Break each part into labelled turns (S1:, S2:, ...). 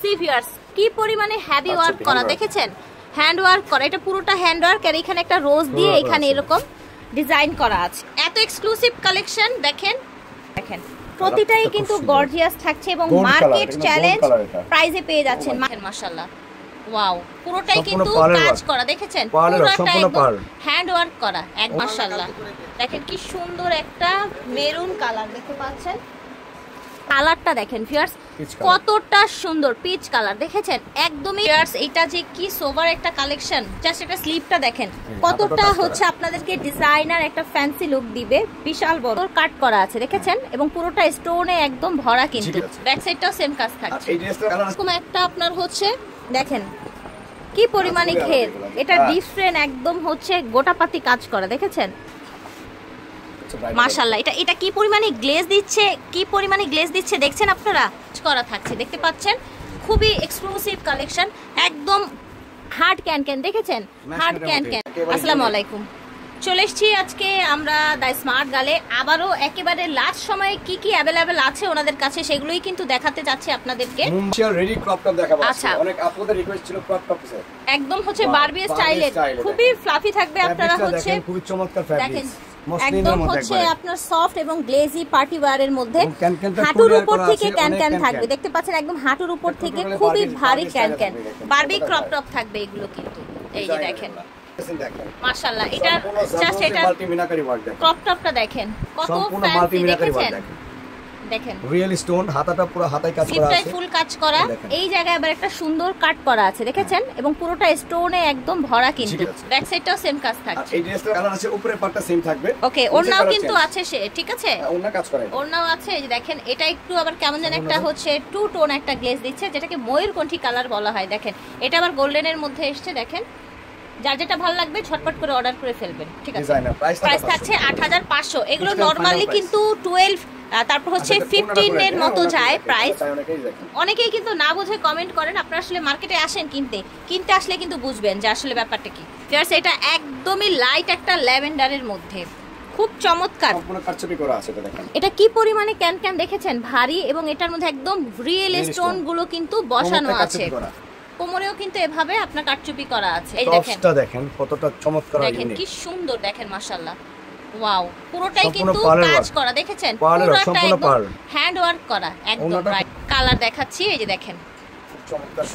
S1: C viewers কি পরিমাণে heavy work করা দেখেছেন, হ্যান্ড ওয়ার্ক করা, এটা পুরোটা হ্যান্ড ওয়ার্ক। আর এখানে একটা রোজ দিয়ে এখানে এরকম ডিজাইন করা আছে। এত এক্সক্লুসিভ কালেকশন দেখেন, দেখেন প্রতিটাই কিন্তু গর্জিয়াস থাকছে এবং মার্কেট চ্যালেঞ্জ প্রাইসে পেয়ে যাচ্ছেন। মাশাআল্লাহ, ওয়াও, পুরোটাই কিন্তু কাজ করা দেখেছেন, পুরোটাই হ্যান্ড ওয়ার্ক করা এক। মাশাআল্লাহ, দেখেন কি সুন্দর একটা মেরুন কালার দেখতে পাচ্ছেন। কালারটা দেখেন ভিউয়ার্স কতটা সুন্দর, পিচ কালার দেখেছেন একদমই। ভিউয়ার্স এটা যে কি সোভার একটা কালেকশন, জাস্ট এটা স্লিপটা দেখেন কতটা হচ্ছে আপনাদেরকে ডিজাইনার একটা ফ্যান্সি লুক দিবে। বিশাল বড় কাট করা আছে দেখেছেন এবং পুরোটা স্টোনে একদম ভরা, কিন্তু ব্যাক সাইডটাও সেম কাজ থাকছে। এরকম একটা আপনার হচ্ছে দেখেন কি পরিমাণে ঘের, এটা ডিফারেন্ট একদম হচ্ছে গোটাপাতি কাজ করা দেখেছেন। মাশাআল্লাহ, এটা কি পরিমাণে গ্লেজ দিচ্ছে, কি পরিমাণে গ্লেজ দিচ্ছে দেখছেন আপনারা, করা থাকছে দেখতে পাচ্ছেন। খুবই এক্সক্লুসিভ কালেকশন, একদম হার্ড ক্যান দেখেছেন, হার্ড ক্যান। আসসালামু আলাইকুম, চলে এসেছি আজকে আমরা দ্য স্মার্ট গালে। আবারও একেবারে লাস্ট সময়ে কি কি অ্যাভেলেবেল আছে ওনাদের কাছে সেগুলোই কিন্তু দেখাতে যাচ্ছি আপনাদেরকে।
S2: রেডি ক্রপ টপ দেখাবো। আচ্ছা, অনেক আপনাদের রিকোয়েস্ট ছিল ক্রপ টপ এর, একদম
S1: হচ্ছে বারবি স্টাইলের, খুবই ফ্লাফি থাকবে। আপনারা হচ্ছে
S2: খুবই চমৎকার ফ্যাব্রিক,
S1: একদম হচ্ছে আপনার সফট এবং গ্লেজি পার্টি ওয়্যারের মধ্যে। হাঁটুর উপর থেকে ক্যান থাকবে দেখতে পাচ্ছেন, একদম হাঁটুর উপর থেকে খুবই ভারী ক্যান। বারবি ক্রপ টপ থাকবে এগুলো কিন্তু, এই যে দেখেন মাশাআল্লাহ। এটা জাস্ট এটা ক্রপ টপটা দেখেন কত ফ্যান্সি দেখেছেন, দেখেন রিয়েল স্টোন, হাতাটা পুরো হাতায় কাজ করা আছে, ফুল কাজ করা। এই জায়গায় আবার একটা সুন্দর কাট করা আছে দেখেছেন এবং পুরোটা স্টোনে একদম ভরা, কিন্তু ব্যাক সাইডটাও সেম কাজ থাকছে।
S2: এই ড্রেসটার কালার আছে, উপরের পার্টটা সেম থাকবে।
S1: ওকে, ওড়নাও কিন্তু আছে সে, ঠিক আছে,
S2: ওড়না কাজ করে,
S1: ওড়নাও আছে। এই যে দেখেন এটা একটু আবার কেমন যেন একটা হচ্ছে টু টোন একটা গ্লেজ দিচ্ছে, যেটাকে ময়ূরকণ্ঠী কালার বলা হয়। দেখেন এটা আবার গোল্ডেনের মধ্যে এসেছে, দেখেন যার যেটা ভালো লাগবে ঝটপট করে অর্ডার করে ফেলবেন, ঠিক আছে। প্রাইস থাকছে 8500। এগুলো নরমালি কিন্তু 12 তারপর হচ্ছে 15 এর মতো যায় প্রাইস। অনেকেই কিন্তু না বুঝে কমেন্ট করেন, আপনারা আসলে মার্কেটে আসেন কিনতে আসলে কিন্তু বুঝবেন যে আসলে ব্যাপারটা কি। জাস্ট এটা একদমই লাইট একটা ল্যাভেন্ডারের মধ্যে, খুব চমৎকার,
S2: সম্পূর্ণ কারচুপি করা আছে। এটা দেখেন
S1: এটা কি পরিমাণে ক্যান দেখেছেন, ভারী, এবং এটার মধ্যে একদম রিয়েল স্টোন গুলো কিন্তু বসানো আছে। কোমরেও কিন্তু এভাবে আপনার কাটচুপি করা আছে। এই
S2: দেখেন কতটা চমৎকার,
S1: দেখেন কি সুন্দর, দেখেন মাশাআল্লাহ, ওয়াও, পুরোটাই কিন্তু কাজ করা দেখেছেন, পুরোটা একদম হ্যান্ড ওয়ার্ক করা একদম। কালার দেখাচ্ছি, এই যে দেখেন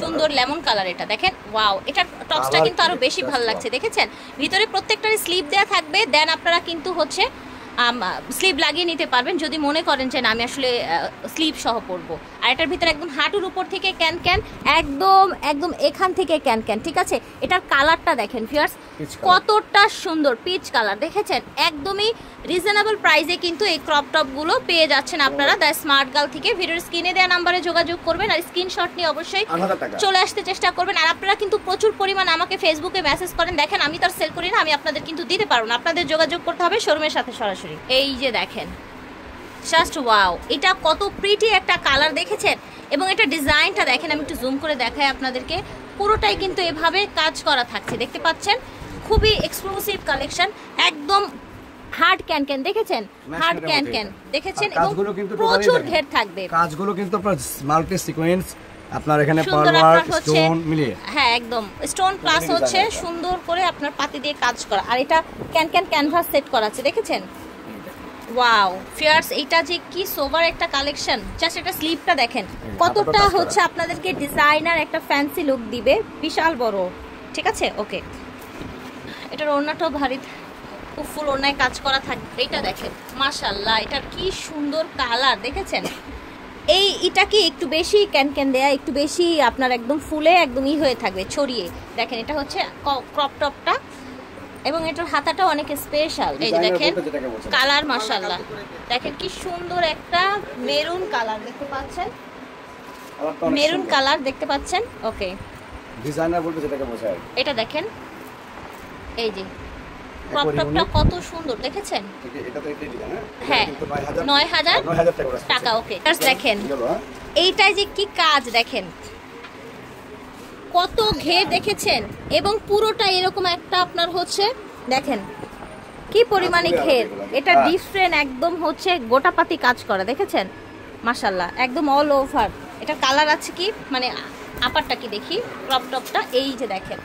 S1: সুন্দর লেমন কালার, এটা দেখেন ওয়াও। এটা টপসটা কিন্তু আরো বেশি ভালো লাগছে দেখেছেন। ভিতরে প্রত্যেকটারই স্লিভ দেয়া থাকবে, দেন আপনারা কিন্তু হচ্ছে স্লিভ লাগিয়ে নিতে পারবেন যদি মনে করেন যে না আমি আসলে স্লিভ সহ পরবো। আর এটার ভিতরে একদম হাঁটুর উপর থেকে ক্যান, একদম এখান থেকে ক্যান, ঠিক আছে। এটার কালারটা দেখেন ভিউয়ার্স কতটা সুন্দর, পিচ কালার দেখেছেন। একদমই রিজনেবল প্রাইসে কিন্তু এই ক্রপ টপ গুলো পেয়ে যাচ্ছেন আপনারা দ্য স্মার্ট গার্ল থেকে। ভিডিওর স্ক্রিনে দেওয়া নাম্বারে যোগাযোগ করবেন আর স্ক্রিনশট নিয়ে অবশ্যই চলে আসতে চেষ্টা করবেন। আর আপনারা কিন্তু প্রচুর পরিমাণ আমাকে ফেসবুকে মেসেজ করেন, দেখেন আমি তো আর সেল করি না, আমি আপনাদের কিন্তু দিতে পারবো না, আপনাদের যোগাযোগ করতে হবে শোরুমের সাথে সরাসরি। এই যে দেখেন জাস্ট ওয়াও, এটা কত প্রিটি একটা কালার দেখেছেন এবং এটা ডিজাইনটা দেখেন, আমি একটু জুম করে দেখাই আপনাদেরকে। পুরোটাই কিন্তু এভাবে কাজ করা থাকছে দেখতে পাচ্ছেন, খুবই এক্সক্লুসিভ কালেকশন, একদম হার্ড ক্যান দেখেছেন, হার্ড ক্যান দেখেছেন এবং প্রচুর ঘের থাকবে।
S2: কাজগুলো কিন্তু আপনার মাল্টি সিকোয়েন্স, আপনার এখানে পার্ল ওয়ার্ক স্টোন মিলিয়ে,
S1: হ্যাঁ একদম স্টোন প্লাস হচ্ছে সুন্দর করে আপনার পাতি দিয়ে কাজ করা। আর এটা ক্যানভাস সেট করা আছে দেখেছেন, ওয়াও ফিয়ার্স। এটা যে কি সোভার একটা কালেকশন, জাস্ট এটা স্লিপটা দেখেন কতটা হচ্ছে আপনাদেরকে ডিজাইনার একটা ফ্যান্সি লুক দিবে, বিশাল বড়, ঠিক আছে। ওকে, এটার ওড়নাটাও ভারী, খুব ফুল ওড়নায় কাজ করা থাকবে। এটা দেখেন মাশাআল্লাহ, এটার কি সুন্দর কালার দেখেছেন। এটা কি একটু বেশি ক্যান দেয়া, একটু বেশি আপনার একদম ফুলে একদম হয়ে থাকবে ছড়িয়ে। দেখেন এটা হচ্ছে ক্রপ টপটা এবং এটার হাতাটা অনেক স্পেশাল। এই যে দেখেন কালার মাশাআল্লাহ, দেখেন কি সুন্দর একটা মেরুন কালার দেখতে পাচ্ছেন, মেরুন কালার দেখতে পাচ্ছেন। ওকে,
S2: ডিজাইনার বলতে যেটাকে বোঝায়,
S1: এটা দেখেন এই যে ক্রপ টপটা কত সুন্দর দেখেছেন।
S2: এটা তো এটাই ডিজাইন,
S1: হ্যাঁ 9000 টাকা। ওকে, দেখেন এইটাই যে কি কাজ, দেখেন কত ঘের দেখেছেন এবং পুরোটা এরকম একটা আপনার হচ্ছে দেখেন কি পরিমাণে ঘের, এটা ডিফারেন্ট একদম হচ্ছে গোটাপাতি কাজ করা দেখেছেন মাশাআল্লাহ, একদম অল ওভার। এটা কালার আছে কি মানে আপারটা কি দেখি ক্রপ টপটা এই যে দেখেন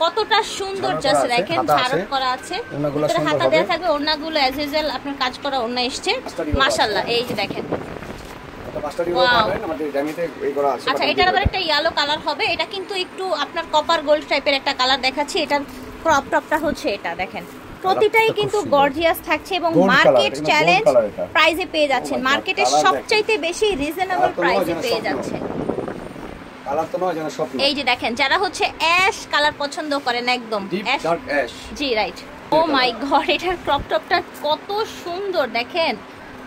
S1: কতটা সুন্দর জাস্ট দেখেন ঝাড়ট করা আছে ভিতরে হাতা দেয়া থাকবে ওড়নাগুলো অ্যাজ ইউজুয়াল আপনার কাজ করা ওড়না এসছে মাশাআল্লাহ এই যে দেখেন আচ্ছা এটার আবার একটা ইয়েলো কালার হবে এটা কিন্তু একটু আপনার কপার গোল্ড টাইপের একটা কালার দেখাচ্ছি এটার ক্রপ টপটা হচ্ছে এটা দেখেন প্রতিটাই কিন্তু গর্জিয়াস থাকছে এবং মার্কেট চ্যালেঞ্জ প্রাইসে পেয়ে যাচ্ছেন মার্কেটে সবচাইতে বেশি রিজনেবল প্রাইসে পেয়ে যাচ্ছেন
S2: কালার তো নয় জানা স্বপ্ন
S1: এই যে দেখেন যারা হচ্ছে অ্যাশ কালার পছন্দ করেন একদম
S2: অ্যাশ
S1: জি রাইট ও মাই গড এটার ক্রপ টপটা কত সুন্দর দেখেন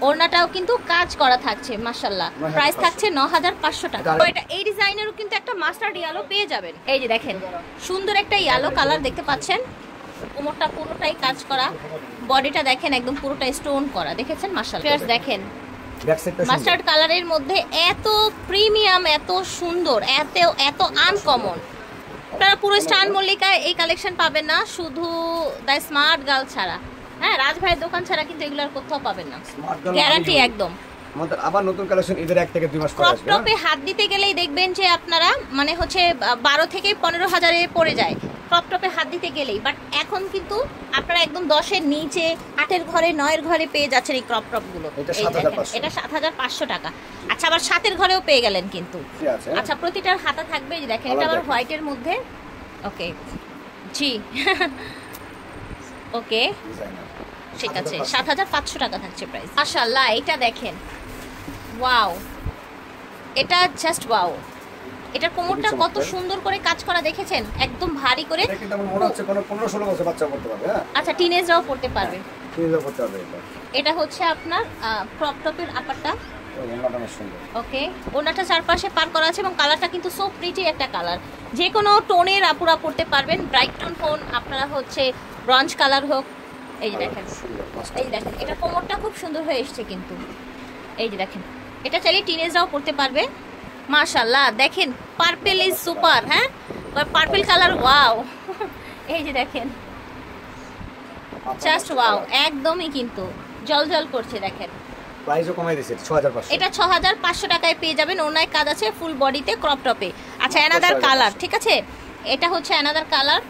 S1: ওড়নাটাও কিন্তু কাজ করা থাকছে মাশাআল্লাহ প্রাইস থাকছে 9500 টাকা তো এটা এই ডিজাইনেরও কিন্তু একটা মাস্টার্ড ইয়েলো পেয়ে যাবেন এই যে দেখেন সুন্দর একটা ইয়েলো কালার দেখতে পাচ্ছেন কোমরটা পুরোটাই কাজ করা বডিটা দেখেন একদম পুরোটা স্টোন করা দেখেছেন মাশাআল্লাহ দেখেন মাস্টার্ড কালারের মধ্যে এত প্রিমিয়াম এত সুন্দর এত আনকমন আপনারা পুরো স্টান মল্লিকা এই কালেকশন পাবেন না শুধু দ্য স্মার্ট গার্ল ছাড়া হ্যাঁ রাজ ভাইয়ের দোকান ছাড়া কিন্তু এগুলোর কোথাও পাবেন না গ্যারান্টি একদম
S2: আমাদের আবার নতুন কালেকশন ঈদের 1 থেকে 2 মাস পরে আসবে
S1: ক্রপ টপে হাত দিতে গেলেই দেখবেন যে আপনারা মানে হচ্ছে 12 থেকে 15,000 এ পড়ে যায় ক্রপ টপে হাত দিতে গেলেই বাট এখন কিন্তু আপনারা একদম 10 এর নিচে 8 এর ঘরে 9 এর ঘরে পেয়ে যাচ্ছেন এই ক্রপ টপ গুলো এটা 7500 টাকা আচ্ছা আবার 7 এর ঘরেও পেয়ে গেলেন কিন্তু আচ্ছা প্রতিটার হাতা থাকবে এই দেখেন এটা আবার হোয়াইটের মধ্যে ওকে জি ওকে ঠিক আছে 7500 টাকা থাকছে প্রাইস মাশাআল্লাহ এটা দেখেন ওয়াও এটা জাস্ট ওয়াও এটার কোমরটা কত সুন্দর করে কাজ করা দেখেছেন একদম ভারী করে
S2: এটা কিন্তু মনে হচ্ছে কোন 15-16 বছর বাচ্চা পড়তে পারবে হ্যাঁ
S1: আচ্ছা টিনেজরাও পড়তে পারবে
S2: টিনেজরাও পড়তে পারবে
S1: এটা হচ্ছে আপনার ক্রপ টপের আপারটা
S2: ওনাটা বেশ সুন্দর
S1: ওকে ওনাটা চারপাশে পার করা আছে এবং কালারটা কিন্তু সো প্রিটি একটা কালার যে কোনো টোনের আপুরা পড়তে পারবেন ব্রাইট টোন ফোন আপনারা হচ্ছে ব্রঞ্জ কালার হোক এই যে দেখেন এটা কোমরটা খুব সুন্দর হয়ে এসেছে কিন্তু এই যে দেখেন এটা চাইলে টিনেজরাও পড়তে পারবে মাশাআল্লাহ দেখেন পার্পল ইজ সুপার হ্যাঁ পার্পল কালার ওয়াও এই যে দেখেন জাস্ট ওয়াও একদমই কিন্তু জলজল করছে দেখেন
S2: প্রাইসও কমাই দিয়েছে 6500
S1: এটা 6500 টাকায় পেয়ে যাবেন ওনায় কাজ আছে ফুল বডিতে ক্রপ টপে আচ্ছা অ্যানাদার কালার ঠিক আছে এটা হচ্ছে অ্যানাদার কালার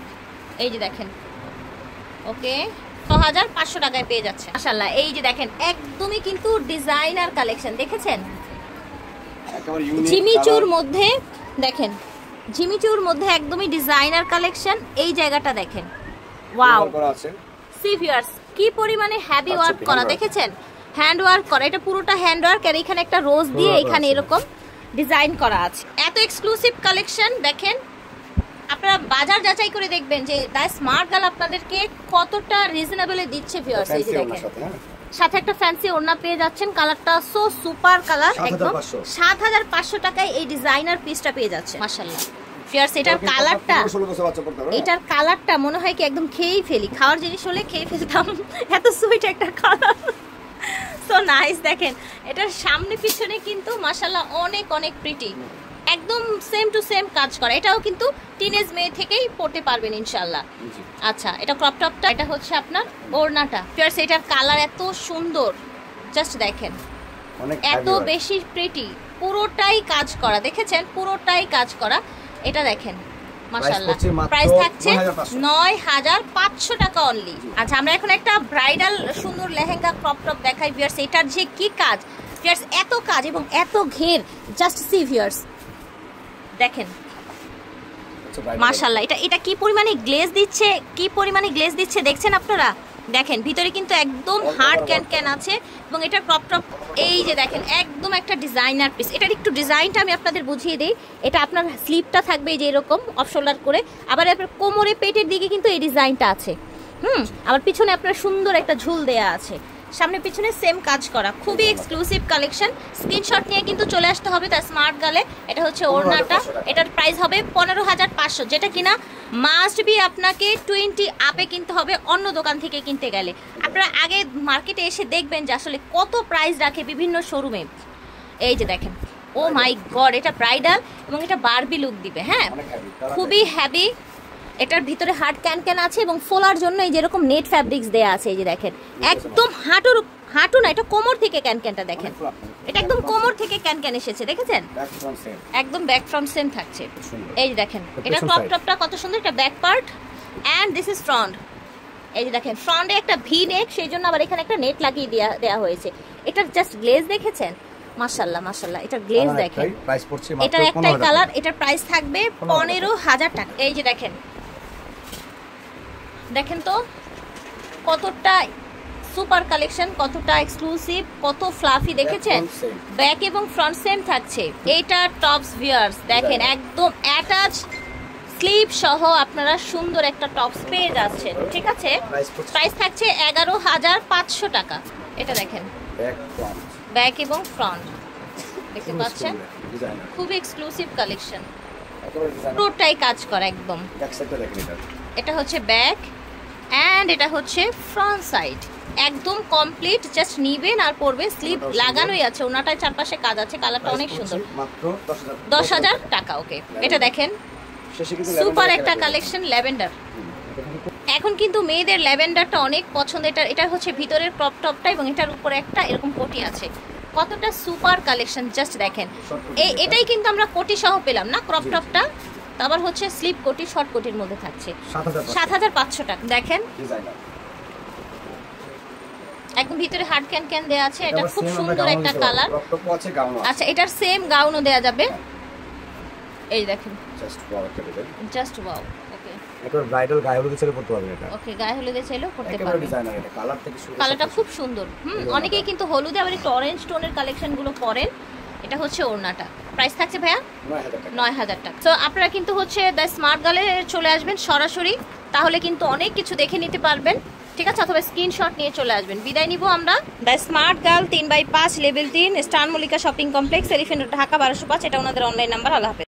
S1: এই যে দেখেন ওকে 6500 টাকায় পেয়ে যাচ্ছে মাশাআল্লাহ এই যে দেখেন একদমই কিন্তু ডিজাইনার কালেকশন দেখেছেন জিমিচুর মধ্যে দেখেন জিমিচুর মধ্যে একদমই ডিজাইনার কালেকশন এই জায়গাটা দেখেন ওয়াও সিভিয়ার্স কি পরিমাণে হেভি ওয়ার্ক করা দেখেছেন হ্যান্ড ওয়ার্ক করা এটা পুরোটা হ্যান্ড ওয়ার্ক আর এখানে একটা রোজ দিয়ে এখানে এরকম ডিজাইন করা আছে এত এক্সক্লুসিভ কালেকশন দেখেন আপনারা বাজার যাচাই করে দেখবেন যে দ্য স্মার্ট গার্ল আপনাদেরকে কতটা রিজনেবলে দিচ্ছে ভিউয়ার্স এই যে দেখেন সাথে একটা ফ্যান্সি ওড়না পেয়ে যাচ্ছেন কালারটা সো সুপার কালার একদম 7500 টাকায় এই ডিজাইনার পিসটা পেয়ে যাচ্ছে মাশাআল্লাহ ভিউয়ার্স এটার কালারটা মনে হয় কি একদম খেয়েই ফেলি খাওয়ার জিনিস হলে খেয়ে ফেলতাম এত সুইট একটা কালার সো নাইস দেখেন এটার সামনে পিছনে কিন্তু মাশাআল্লাহ অনেক অনেক প্রিটি একদম সেম টু সেম কাজ করা এটাও কিন্তু টিনেজ মেয়ে থেকেই পড়তে পারবেন ইনশাআল্লাহ আচ্ছা এটা ক্রপ টপটা এটা হচ্ছে আপনার ওড়নাটা ভিউয়ার্স এটার কালার এত সুন্দর জাস্ট দেখেন এত বেশি প্রিটি পুরোটাই কাজ করা দেখেছেন পুরোটাই কাজ করা এটা দেখেন মাশাআল্লাহ প্রাইস থাকছে 9500 টাকা অনলি আচ্ছা আমরা এখন একটা ব্রাইডাল সুন্দর লেহেঙ্গা ক্রপ টপ দেখাই ভিউয়ার্স এটার যে কি কাজ ভিউয়ার্স এত কাজ এবং এত ঘের জাস্ট সি ভিউয়ার্স দেখেন মাশাআল্লাহ এটা কি পরিমাণে গ্লেজ দিচ্ছে দেখছেন আপনারা দেখেন ভিতরে কিন্তু একদম হার্ড ক্যান আছে এবং এটা ক্রপ টপ এই যে দেখেন একদম একটা ডিজাইনার পিস এটার একটু ডিজাইনটা আমি আপনাদের বুঝিয়ে দেই এটা আপনার স্লিপটা থাকবে এই যে এরকম অফ শোল্ডার করে আবার আপনার কোমরে পেটের দিকে কিন্তু এই ডিজাইনটা আছে আবার পিছনে আপনার সুন্দর একটা ঝুল দেয়া আছে সামনে পিছনে সেম কাজ করা খুবই এক্সক্লুসিভ কালেকশন স্ক্রিনশট নিয়ে কিন্তু চলে আসতে হবে তার স্মার্ট গালে এটা হচ্ছে ওড়নাটা এটার প্রাইস হবে 15500 যেটা কিনা মাস্ট বি আপনাকে 20 আপে কিনতে হবে অন্য দোকান থেকে কিনতে গেলে আপনারা আগে মার্কেটে এসে দেখবেন যে আসলে কত প্রাইস রাখে বিভিন্ন শোরুমে এই যে দেখেন ও মাই গড এটা ব্রাইডাল এবং এটা বারবি লুক দিবে হ্যাঁ খুবই হেভি এটার ভিতরে হার্ড ক্যান আছে এবং ফোলার জন্য এই যেরকম নেট ফ্যাব্রিক্স দেয়া আছে এই যে দেখেন একদম হাঁটু না এটা কোমর থেকে ক্যানটা দেখেন এটা একদম কোমর থেকে ক্যান এসেছে, দেখেছেন? একদম ব্যাক ফ্রন্ট সেম থাকছে। এই যে দেখেন, এটা ক্রপ টপটা কত সুন্দর, এটা back part and this is front. এই যে দেখেন, ফ্রন্টে একটা ভি নেক, সেই জন্য আবার এখানে একটা নেট লাগিয়ে দেওয়া হয়েছে। এটার জাস্ট গ্লেজ দেখেছেন? মাশাআল্লাহ মাশাআল্লাহ, এটার গ্লেজ দেখেন। এটার একটাই কালার, এটার প্রাইস থাকবে 15,000 টাকা। এই যে দেখেন, দেখেন তো কতটা সুপার কালেকশন, কতটা এক্সক্লুসিভ, কত ফ্লাফি, দেখেছেন? ব্যাক এবং ফ্রন্ট সেম থাকছে। এইটা টপস ভিউয়ার্স দেখেন, একদম অ্যাটাচ স্লিপ সহ আপনারা সুন্দর একটা টপস পেয়ে যাচ্ছেন, ঠিক আছে? প্রাইস থাকছে 11,500 টাকা। এটা দেখেন, ব্যাক এবং ফ্রন্ট দেখতে পাচ্ছেন, খুব এক্সক্লুসিভ কালেকশন, পুরোটাই কাজ করা একদম। এটা হচ্ছে ব্যাক এন্ড এটা হচ্ছে ফ্রন্ট সাইড, একদম কমপ্লিট, জাস্ট নিবেন আর পরবে। স্লিপ লাগানোই আছে, ওনাটার চারপাশে কাজ আছে। কালারটা অনেক সুন্দর, 10,000 টাকা। ওকে, এটা দেখেন সুপার একটা কালেকশন, ল্যাভেন্ডার। এখন কিন্তু মেয়েদের ল্যাভেন্ডারটা অনেক পছন্দ। এটা হচ্ছে ভিতরের ক্রপ টপটা এবং এটার উপরে একটা এরকম কোটি আছে। কতটা সুপার কালেকশন, জাস্ট দেখেন। এটাই কিন্তু আমরা কোটি সহ পেলাম না, ক্রপ টপটা। আবার হচ্ছে স্লিপ কোটি, শর্ট কোটির মধ্যে থাকছে 7,500 টাকা। দেখেন একদম ভিতরে হার্ড ক্যান দেয়া আছে। এটা খুব সুন্দর একটা কালার। আচ্ছা, এটার সেম গাউনও দেয়া যাবে। এই দেখেন, জাস্ট ওয়াও। ওকে,
S2: একবার ব্রাইডাল গায়ে হলুদে ছেলে পড়তে পারবে এটা।
S1: ওকে, গায়ে হলুদে ছেলেও পড়তে পারবে।
S2: ডিজাইনার, এটা কালার থেকে শুরু,
S1: কালারটা খুব সুন্দর। অনেকেই কিন্তু হলুদে আবার একটু অরেঞ্জ টোনের কালেকশন গুলো পরেন। এটা হচ্ছে ওড়নাটা। প্রাইস থাকছে ভাইয়া 9,000 টাকা। তো আপনারা কিন্তু হচ্ছে দ্য স্মার্ট গার্লে চলে আসবেন সরাসরি, তাহলে কিন্তু অনেক কিছু দেখে নিতে পারবেন, ঠিক আছে? অথবা স্ক্রিনশট নিয়ে চলে আসবেন। বিদায় নিব আমরা। The smart girl 3/5 level 3 star Mallika shopping complex, elephant road, Dhaka 1205। এটা ওনাদের অনলাইন নাম্বার। আল্লাহ হাফেজ।